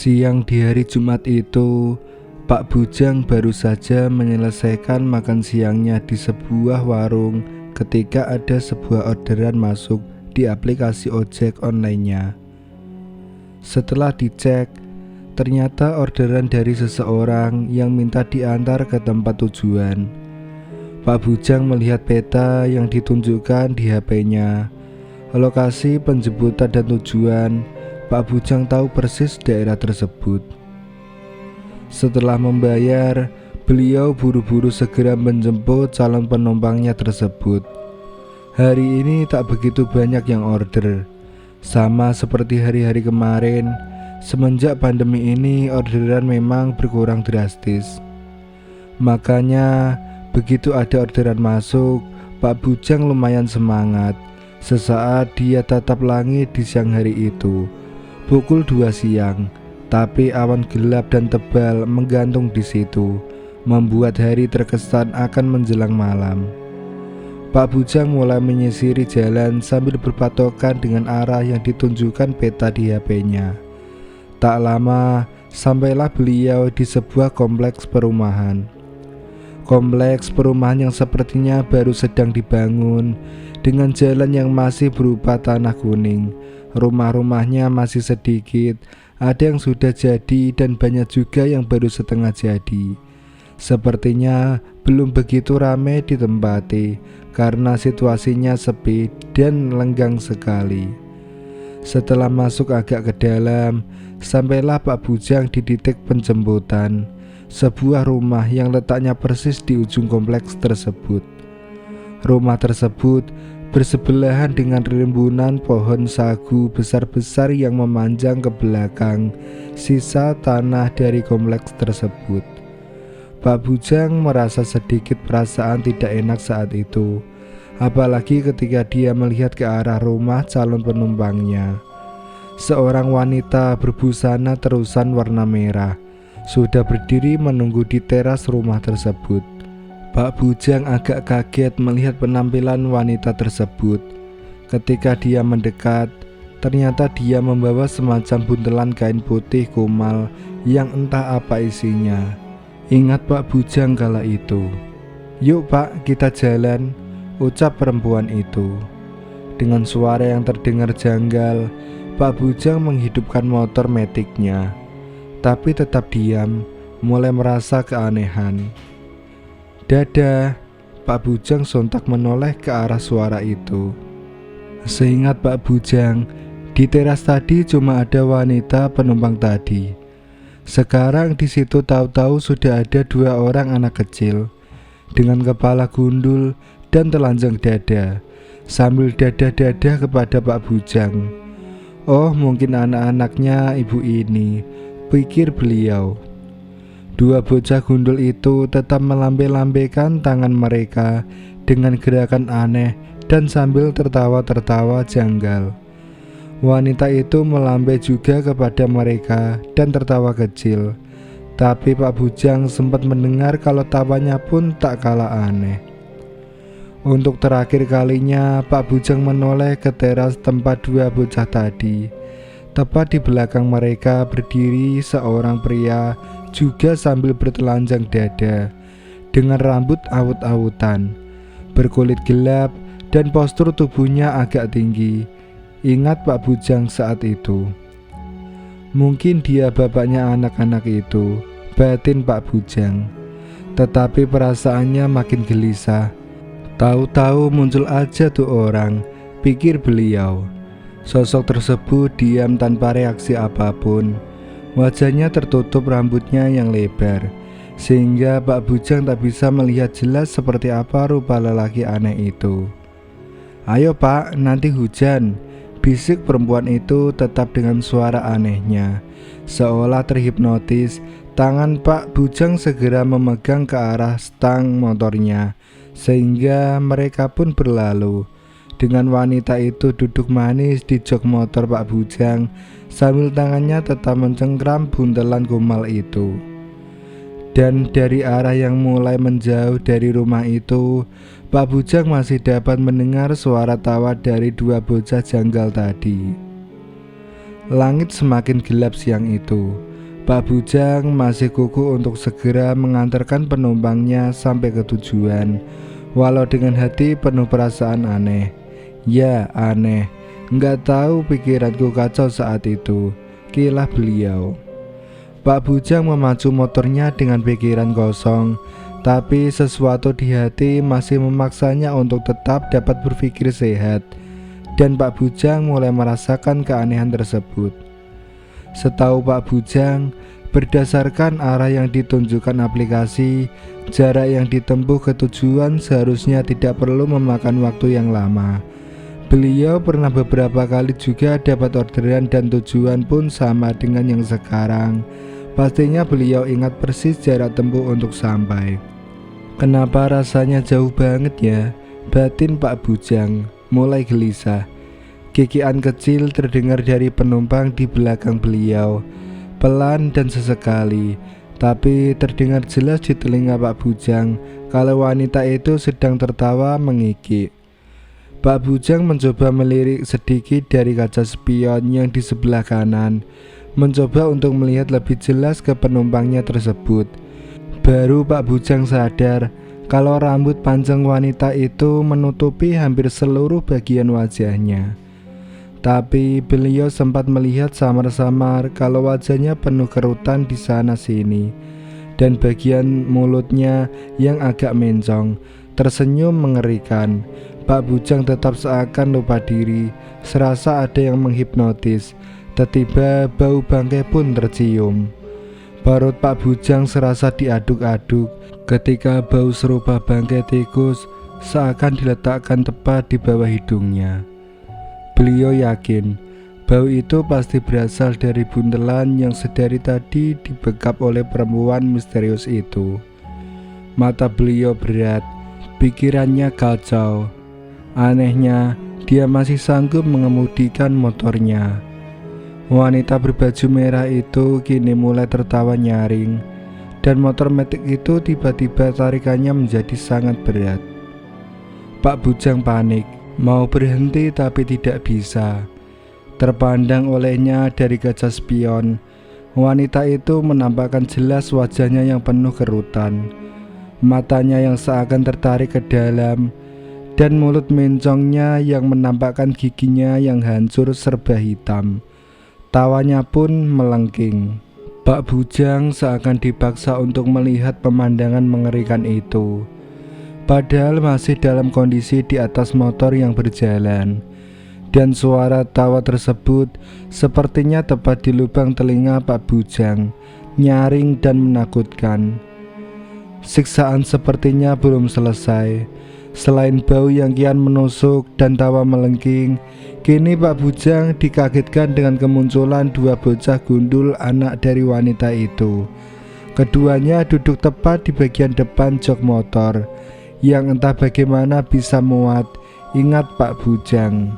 Siang di hari Jumat itu, Pak Bujang baru saja menyelesaikan makan siangnya di sebuah warung ketika ada sebuah orderan masuk di aplikasi ojek online-nya. Setelah dicek, ternyata orderan dari seseorang yang minta diantar ke tempat tujuan. Pak Bujang melihat peta yang ditunjukkan di HP-nya, lokasi penjemputan dan tujuan. Pak Bujang tahu persis daerah tersebut. Setelah membayar, beliau buru-buru segera menjemput calon penumpangnya tersebut. Hari ini tak begitu banyak yang order, sama seperti hari-hari kemarin. Semenjak pandemi ini, orderan memang berkurang drastis. Makanya, begitu ada orderan masuk, Pak Bujang lumayan semangat. Sesaat dia tatap langit di siang hari itu. Pukul 2 siang, tapi awan gelap dan tebal menggantung di situ, membuat hari terkesan akan menjelang malam. Pak Bujang mulai menyisiri jalan sambil berpatokan dengan arah yang ditunjukkan peta di HP-nya. Tak lama, sampailah beliau di sebuah kompleks perumahan. Kompleks perumahan yang sepertinya baru sedang dibangun, dengan jalan yang masih berupa tanah kuning. Rumah-rumahnya masih sedikit, ada yang sudah jadi dan banyak juga yang baru setengah jadi. Sepertinya belum begitu ramai ditempati karena situasinya sepi dan lenggang sekali. Setelah masuk agak ke dalam, sampailah Pak Bujang di titik penjemputan, sebuah rumah yang letaknya persis di ujung kompleks tersebut. Rumah tersebut bersebelahan dengan rimbunan pohon sagu besar-besar yang memanjang ke belakang sisa tanah dari kompleks tersebut. Pak Bujang merasa sedikit perasaan tidak enak saat itu, apalagi ketika dia melihat ke arah rumah calon penumpangnya. Seorang wanita berbusana terusan warna merah sudah berdiri menunggu di teras rumah tersebut. Pak Bujang agak kaget melihat penampilan wanita tersebut. Ketika dia mendekat, ternyata dia membawa semacam buntelan kain putih kumal yang entah apa isinya. Ingat Pak Bujang kala itu. "Yuk Pak, kita jalan," ucap perempuan itu. Dengan suara yang terdengar janggal, Pak Bujang menghidupkan motor metiknya, tapi tetap diam, mulai merasa keanehan. "Dadah," Pak Bujang sontak menoleh ke arah suara itu. Seingat Pak Bujang, di teras tadi cuma ada wanita penumpang tadi. Sekarang di situ tahu-tahu sudah ada 2 orang anak kecil dengan kepala gundul dan telanjang dada, sambil dadah-dadah kepada Pak Bujang. "Oh, mungkin anak-anaknya ibu ini," pikir beliau. 2 bocah gundul itu tetap melambai-lambaikan tangan mereka dengan gerakan aneh dan sambil tertawa-tertawa janggal. Wanita itu melambai juga kepada mereka dan tertawa kecil, tapi Pak Bujang sempat mendengar kalau tawanya pun tak kalah aneh. Untuk terakhir kalinya Pak Bujang menoleh ke teras tempat 2 bocah tadi. Tepat di belakang mereka berdiri seorang pria juga sambil bertelanjang dada, dengan rambut awut-awutan, berkulit gelap dan postur tubuhnya agak tinggi. Ingat Pak Bujang saat itu. Mungkin dia bapaknya anak-anak itu, batin Pak Bujang. Tetapi perasaannya makin gelisah. Tahu-tahu muncul aja tuh orang, pikir beliau. Sosok tersebut diam tanpa reaksi apapun. Wajahnya tertutup rambutnya yang lebar, sehingga Pak Bujang tak bisa melihat jelas seperti apa rupa lelaki aneh itu. "Ayo Pak, nanti hujan," bisik perempuan itu tetap dengan suara anehnya. Seolah terhipnotis, tangan Pak Bujang segera memegang ke arah stang motornya, sehingga mereka pun berlalu. Dengan wanita itu duduk manis di jok motor Pak Bujang, sambil tangannya tetap mencengkram buntelan kumal itu. Dan dari arah yang mulai menjauh dari rumah itu, Pak Bujang masih dapat mendengar suara tawa dari 2 bocah janggal tadi. Langit semakin gelap siang itu. Pak Bujang masih kukuh untuk segera mengantarkan penumpangnya sampai ke tujuan, walau dengan hati penuh perasaan aneh. Ya, aneh. Nggak tahu pikiranku kacau saat itu, kilah beliau. Pak Bujang memacu motornya dengan pikiran kosong, tapi sesuatu di hati masih memaksanya untuk tetap dapat berpikir sehat. Dan Pak Bujang mulai merasakan keanehan tersebut. Setahu Pak Bujang, berdasarkan arah yang ditunjukkan aplikasi, jarak yang ditempuh ke tujuan seharusnya tidak perlu memakan waktu yang lama. Beliau pernah beberapa kali juga dapat orderan dan tujuan pun sama dengan yang sekarang. Pastinya beliau ingat persis jarak tempuh untuk sampai. Kenapa rasanya jauh banget ya? Batin Pak Bujang mulai gelisah. Kikian kecil terdengar dari penumpang di belakang beliau, pelan dan sesekali, tapi terdengar jelas di telinga Pak Bujang kalau wanita itu sedang tertawa mengikik. Pak Bujang mencoba melirik sedikit dari kaca spion yang di sebelah kanan, mencoba untuk melihat lebih jelas ke penumpangnya tersebut. Baru Pak Bujang sadar kalau rambut panjang wanita itu menutupi hampir seluruh bagian wajahnya. Tapi beliau sempat melihat samar-samar kalau wajahnya penuh kerutan di sana sini, dan bagian mulutnya yang agak mencong tersenyum mengerikan. Pak Bujang tetap seakan lupa diri, serasa ada yang menghipnotis. Tiba-tiba bau bangkai pun tercium. Perut Pak Bujang serasa diaduk-aduk ketika bau serupa bangkai tikus seakan diletakkan tepat di bawah hidungnya. Beliau yakin bau itu pasti berasal dari buntelan yang sedari tadi dibekap oleh perempuan misterius itu. Mata beliau berat, pikirannya kacau. Anehnya, dia masih sanggup mengemudikan motornya. Wanita berbaju merah itu kini mulai tertawa nyaring, dan motor metik itu tiba-tiba tarikannya menjadi sangat berat. Pak Bujang panik, mau berhenti tapi tidak bisa. Terpandang olehnya dari kaca spion, wanita itu menampakkan jelas wajahnya yang penuh kerutan, matanya yang seakan tertarik ke dalam, dan mulut mencongnya yang menampakkan giginya yang hancur serba hitam. Tawanya pun melengking. Pak Bujang seakan dipaksa untuk melihat pemandangan mengerikan itu, padahal masih dalam kondisi di atas motor yang berjalan. Dan suara tawa tersebut sepertinya tepat di lubang telinga Pak Bujang, nyaring dan menakutkan. Siksaan sepertinya belum selesai. Selain bau yang kian menusuk dan tawa melengking, kini Pak Bujang dikagetkan dengan kemunculan dua bocah gundul anak dari wanita itu. Keduanya duduk tepat di bagian depan jok motor, yang entah bagaimana bisa muat, ingat Pak Bujang.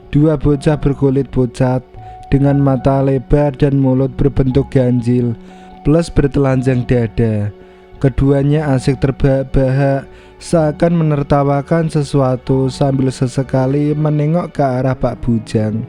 Dua bocah berkulit pucat, dengan mata lebar dan mulut berbentuk ganjil, plus bertelanjang dada. Keduanya asik terbahak-bahak, seakan menertawakan sesuatu sambil sesekali menengok ke arah Pak Bujang.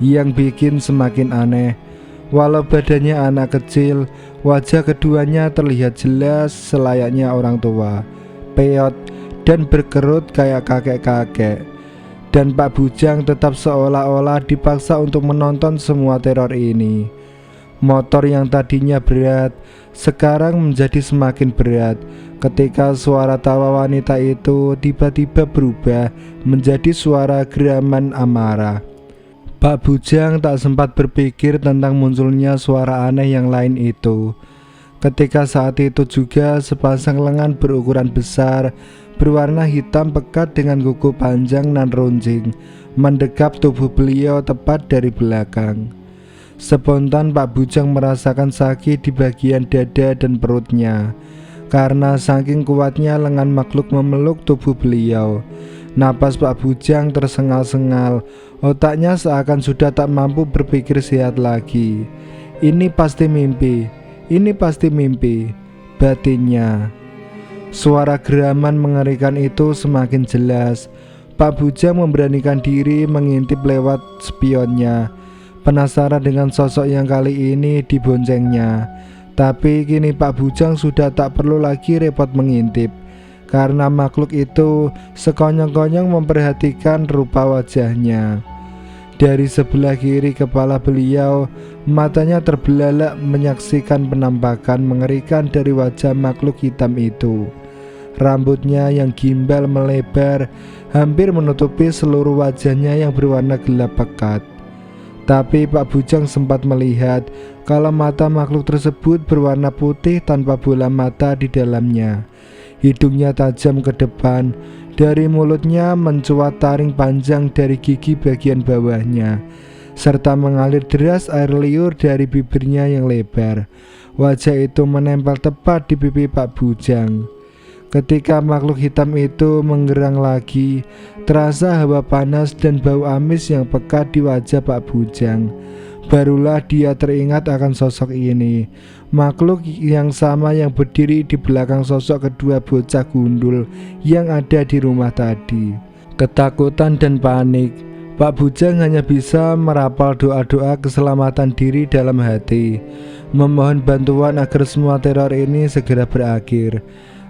Yang bikin semakin aneh, walau badannya anak kecil, wajah keduanya terlihat jelas selayaknya orang tua, peot dan berkerut kayak kakek-kakek. Dan Pak Bujang tetap seolah-olah dipaksa untuk menonton semua teror ini. Motor yang tadinya berat sekarang menjadi semakin berat ketika suara tawa wanita itu tiba-tiba berubah menjadi suara geraman amarah. Pak Bujang tak sempat berpikir tentang munculnya suara aneh yang lain itu, ketika saat itu juga sepasang lengan berukuran besar berwarna hitam pekat dengan kuku panjang nan runcing mendekap tubuh beliau tepat dari belakang. Spontan Pak Bujang merasakan sakit di bagian dada dan perutnya, karena saking kuatnya lengan makhluk memeluk tubuh beliau. Napas Pak Bujang tersengal-sengal, otaknya seakan sudah tak mampu berpikir sehat lagi. Ini pasti mimpi, ini pasti mimpi, batinnya. Suara geraman mengerikan itu semakin jelas. Pak Bujang memberanikan diri mengintip lewat spionnya. penasaran dengan sosok yang kali ini diboncengnya. Tapi kini Pak Bujang sudah tak perlu lagi repot mengintip, karena makhluk itu sekonyong-konyong memperhatikan rupa wajahnya. Dari sebelah kiri kepala beliau, matanya terbelalak menyaksikan penampakan mengerikan dari wajah makhluk hitam itu. Rambutnya yang gimbal melebar, hampir menutupi seluruh wajahnya yang berwarna gelap pekat. Tapi Pak Bujang sempat melihat kalau mata makhluk tersebut berwarna putih tanpa bola mata di dalamnya. Hidungnya tajam ke depan, dari mulutnya mencuat taring panjang dari gigi bagian bawahnya, serta mengalir deras air liur dari bibirnya yang lebar. Wajah itu menempel tepat di pipi Pak Bujang. Ketika makhluk hitam itu menggerang lagi, terasa hawa panas dan bau amis yang pekat di wajah Pak Bujang. Barulah dia teringat akan sosok ini, makhluk yang sama yang berdiri di belakang sosok kedua bocah gundul yang ada di rumah tadi. Ketakutan dan panik, Pak Bujang hanya bisa merapal doa-doa keselamatan diri dalam hati, memohon bantuan agar semua teror ini segera berakhir.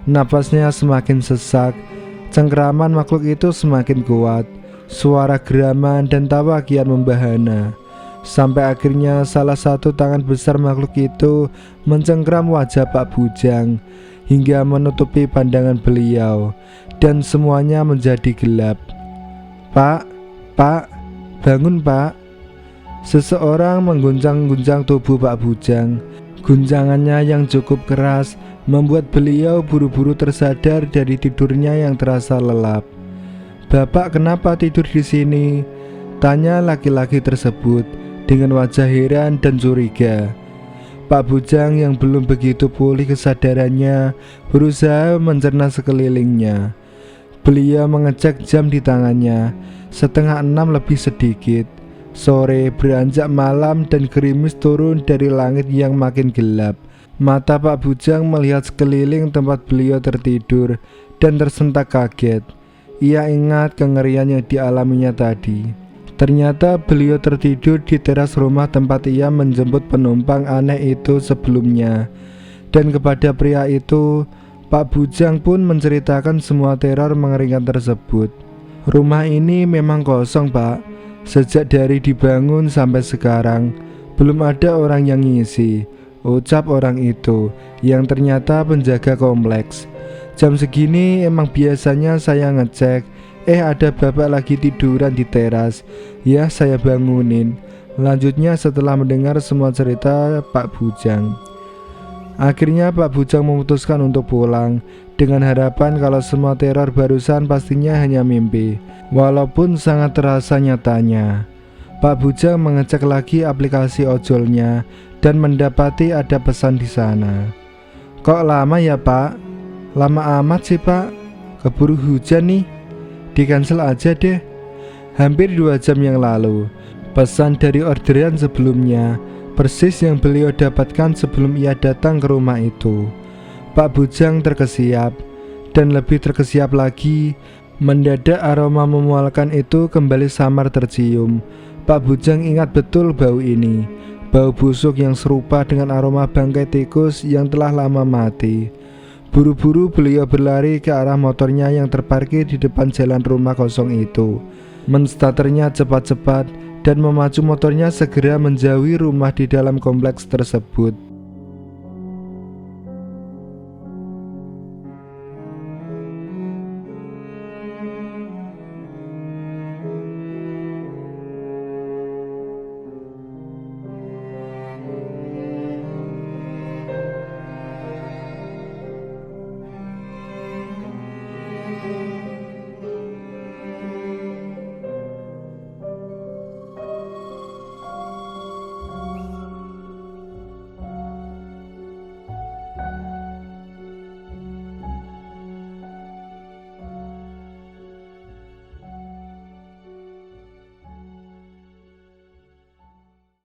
Napasnya semakin sesak, cengkeraman makhluk itu semakin kuat, suara geraman dan tawa kian membahana. Sampai akhirnya salah satu tangan besar makhluk itu mencengkram wajah Pak Bujang hingga menutupi pandangan beliau, dan semuanya menjadi gelap. Pak, bangun Pak. Seseorang mengguncang-guncang tubuh Pak Bujang. Guncangannya yang cukup keras membuat beliau buru-buru tersadar dari tidurnya yang terasa lelap. Bapak kenapa tidur di sini? Tanya laki-laki tersebut dengan wajah heran dan curiga. Pak Bujang yang belum begitu pulih kesadarannya berusaha mencerna sekelilingnya. Beliau mengecek jam di tangannya, 5:30 lebih sedikit. Sore beranjak malam dan gerimis turun dari langit yang makin gelap. Mata Pak Bujang melihat sekeliling tempat beliau tertidur dan tersentak kaget. Ia ingat kengerian yang dialaminya tadi. Ternyata beliau tertidur di teras rumah tempat ia menjemput penumpang aneh itu sebelumnya. Dan kepada pria itu, Pak Bujang pun menceritakan semua teror mengerikan tersebut. Rumah ini memang kosong Pak. Sejak dari dibangun sampai sekarang, belum ada orang yang ngisi, ucap orang itu, yang ternyata penjaga kompleks. Jam segini emang biasanya saya ngecek, ada bapak lagi tiduran di teras. Ya saya bangunin. Lanjutnya setelah mendengar semua cerita Pak Bujang. Akhirnya Pak Bujang memutuskan untuk pulang, dengan harapan kalau semua teror barusan pastinya hanya mimpi, walaupun sangat terasa nyatanya. Pak Bujang mengecek lagi aplikasi ojolnya dan mendapati ada pesan di sana. Kok lama ya Pak? Lama amat sih Pak, keburu hujan nih. Di-cancel aja deh. Hampir 2 jam yang lalu, pesan dari orderan sebelumnya, persis yang beliau dapatkan sebelum ia datang ke rumah itu. Pak Bujang terkesiap, dan lebih terkesiap lagi, mendadak aroma memualkan itu kembali samar tercium. Pak Bujang ingat betul bau ini, bau busuk yang serupa dengan aroma bangkai tikus yang telah lama mati. Buru-buru beliau berlari ke arah motornya yang terparkir di depan jalan rumah kosong itu. Menstarternya cepat-cepat dan memacu motornya segera menjauhi rumah di dalam kompleks tersebut.